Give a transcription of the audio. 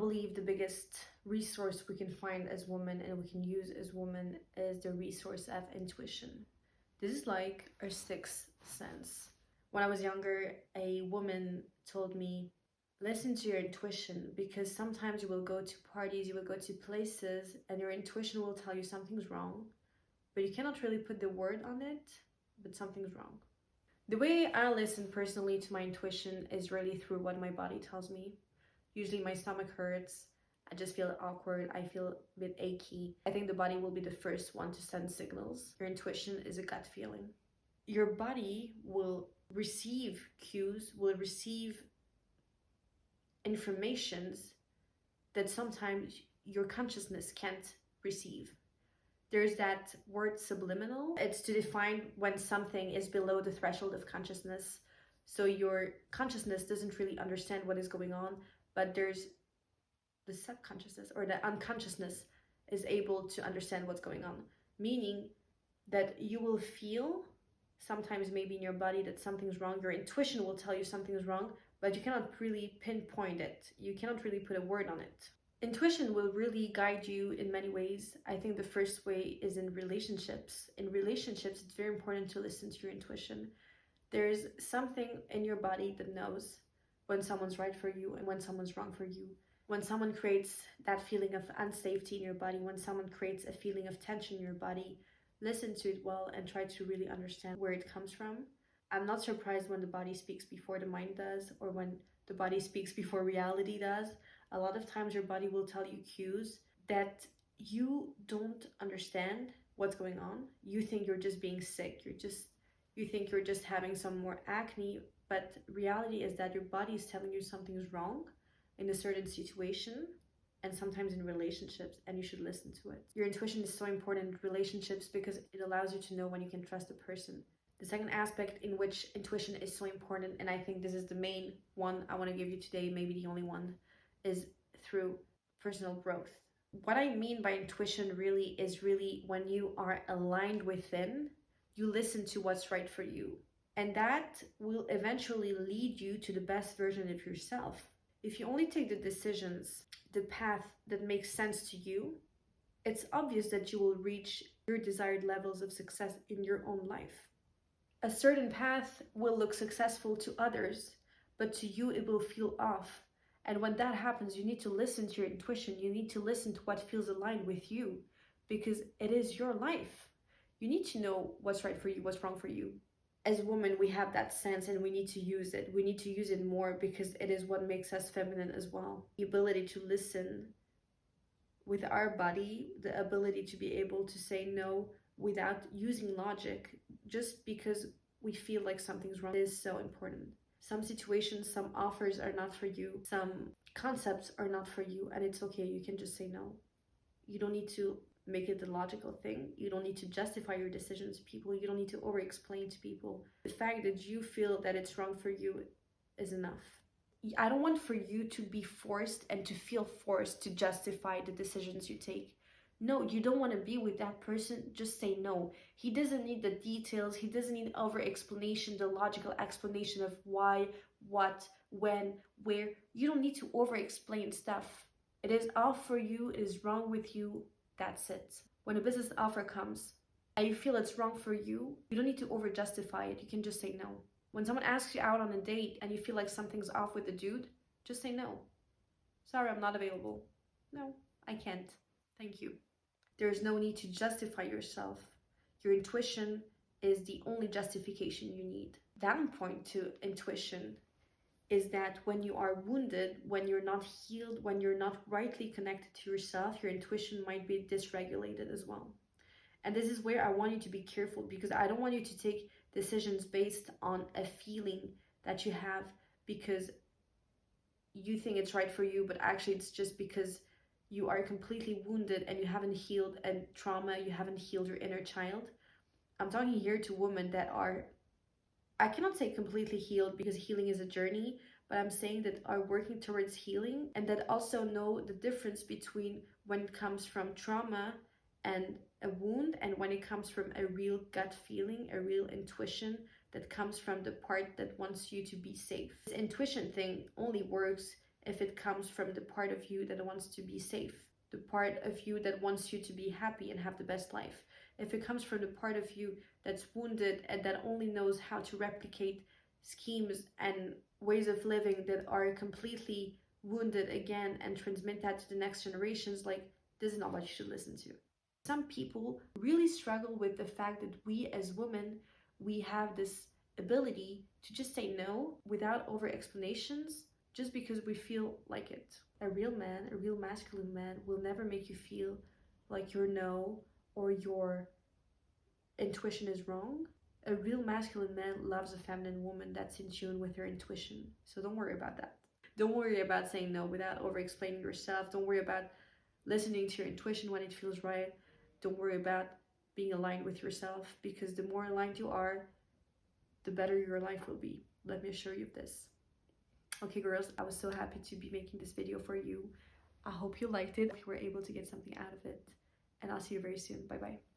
believe the biggest resource we can find as women and we can use as women is the resource of intuition. This is like our sixth sense. When I was younger, a woman told me, listen to your intuition, because sometimes you will go to parties, you will go to places, and your intuition will tell you something's wrong, but you cannot really put the word on it, but something's wrong. The way I listen personally to my intuition is really through what my body tells me. Usually my stomach hurts, I just feel awkward, I feel a bit achy. I think the body will be the first one to send signals. Your intuition is a gut feeling. Your body will receive cues, will receive informations that sometimes your consciousness can't receive. There's that word subliminal. It's to define when something is below the threshold of consciousness. So your consciousness doesn't really understand what is going on, but there's the subconsciousness or the unconsciousness is able to understand what's going on. Meaning that you will feel sometimes maybe in your body that something's wrong. Your intuition will tell you something's wrong, but you cannot really pinpoint it. You cannot really put a word on it. Intuition will really guide you in many ways. I think the first way is in relationships. In relationships, it's very important to listen to your intuition. There's something in your body that knows when someone's right for you and when someone's wrong for you. When someone creates that feeling of unsafety in your body, when someone creates a feeling of tension in your body, listen to it well and try to really understand where it comes from. I'm not surprised when the body speaks before the mind does, or when the body speaks before reality does. A lot of times your body will tell you cues that you don't understand what's going on. You think you're just being sick. You think you're just having some more acne, but reality is that your body is telling you something's wrong in a certain situation, and sometimes in relationships, and you should listen to it. Your intuition is so important in relationships because it allows you to know when you can trust a person. The second aspect in which intuition is so important, and I think this is the main one I want to give you today, maybe the only one, is through personal growth. What I mean by intuition really is when you are aligned within, you listen to what's right for you. And that will eventually lead you to the best version of yourself. If you only take the decisions, the path that makes sense to you, it's obvious that you will reach your desired levels of success in your own life. A certain path will look successful to others, but to you it will feel off. And when that happens, you need to listen to your intuition. You need to listen to what feels aligned with you, because it is your life. You need to know what's right for you, what's wrong for you. As women, we have that sense and we need to use it. We need to use it more because it is what makes us feminine as well. The ability to listen with our body, the ability to be able to say no without using logic, just because we feel like something's wrong, is so important. Some situations, some offers are not for you. Some concepts are not for you, and it's okay. You can just say no. You don't need to make it the logical thing. You don't need to justify your decisions to people. You don't need to over-explain to people. The fact that you feel that it's wrong for you is enough. I don't want for you to be forced and to feel forced to justify the decisions you take. No, you don't want to be with that person. Just say no. He doesn't need the details. He doesn't need over-explanation, the logical explanation of why, what, when, where. You don't need to over-explain stuff. It is off for you. It is wrong with you. That's it. When a business offer comes and you feel it's wrong for you, you don't need to over-justify it. You can just say no. When someone asks you out on a date and you feel like something's off with the dude, just say no. Sorry, I'm not available. No, I can't. Thank you. There is no need to justify yourself. Your intuition is the only justification you need. Down point to intuition is that when you are wounded, when you're not healed, when you're not rightly connected to yourself, your intuition might be dysregulated as well. And this is where I want you to be careful, because I don't want you to take decisions based on a feeling that you have because you think it's right for you, but actually it's just because you are completely wounded and you haven't healed a trauma, you haven't healed your inner child. I'm talking here to women that are, I cannot say completely healed because healing is a journey, but I'm saying that are working towards healing and that also know the difference between when it comes from trauma and a wound and when it comes from a real gut feeling, a real intuition that comes from the part that wants you to be safe. This intuition thing only works if it comes from the part of you that wants to be safe, the part of you that wants you to be happy and have the best life. If it comes from the part of you that's wounded and that only knows how to replicate schemes and ways of living that are completely wounded again and transmit that to the next generations, like, this is not what you should listen to. Some people really struggle with the fact that we as women, we have this ability to just say no without over explanations just because we feel like it. A real man, a real masculine man, will never make you feel like your no or your intuition is wrong. A real masculine man loves a feminine woman that's in tune with her intuition. So don't worry about that. Don't worry about saying no without over explaining yourself. Don't worry about listening to your intuition when it feels right. Don't worry about being aligned with yourself, because the more aligned you are, the better your life will be. Let me assure you of this. Okay, girls, I was so happy to be making this video for you. I hope you liked it. If you were able to get something out of it. And I'll see you very soon. Bye bye.